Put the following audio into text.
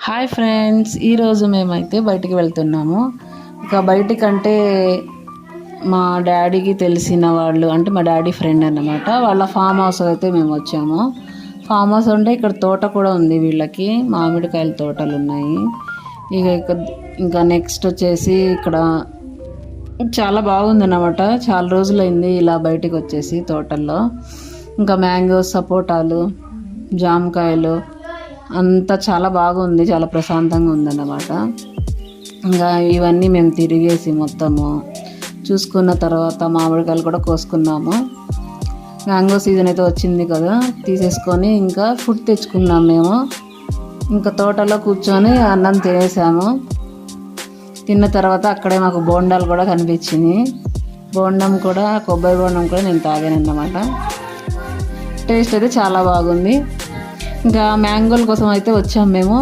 Hi friends, ఈరోజు మేమైతే బయటికి వెళ్తున్నాము. ఇక బయటికంటే మా డాడీకి తెలిసిన వాళ్ళు, అంటే మా డాడీ ఫ్రెండ్ అన్నమాట, వాళ్ళ ఫామ్ హౌస్ అయితే మేము వచ్చాము. ఫామ్ హౌస్ అంటే ఇక్కడ తోట కూడా ఉంది, వీళ్ళకి మామిడికాయల తోటలు ఉన్నాయి. ఇంకా నెక్స్ట్ వచ్చేసి ఇక్కడ చాలా బాగుంది అన్నమాట. చాలా రోజులైంది ఇలా బయటికి వచ్చేసి తోటల్లో. ఇంకా మ్యాంగోస్, సపోటాలు, జామకాయలు అంతా చాలా బాగుంది, చాలా ప్రశాంతంగా ఉందన్నమాట. ఇంకా ఇవన్నీ మేము తిరిగేసి మొత్తము చూసుకున్న తర్వాత మామిడికాయలు కూడా కోసుకున్నాము. మ్యాంగో సీజన్ అయితే వచ్చింది కదా, తీసేసుకొని ఇంకా ఫుడ్ తెచ్చుకున్నాం మేము. ఇంకా తోటలో కూర్చొని అన్నం తినేసాము. తిన్న తర్వాత అక్కడే మాకు బోండాలు కూడా కనిపించింది. కొబ్బరి బోండం కూడా నేను తాగాను అన్నమాట. టేస్ట్ అయితే చాలా బాగుంది. ఇంకా మ్యాంగోల కోసం అయితే వచ్చాము మేము.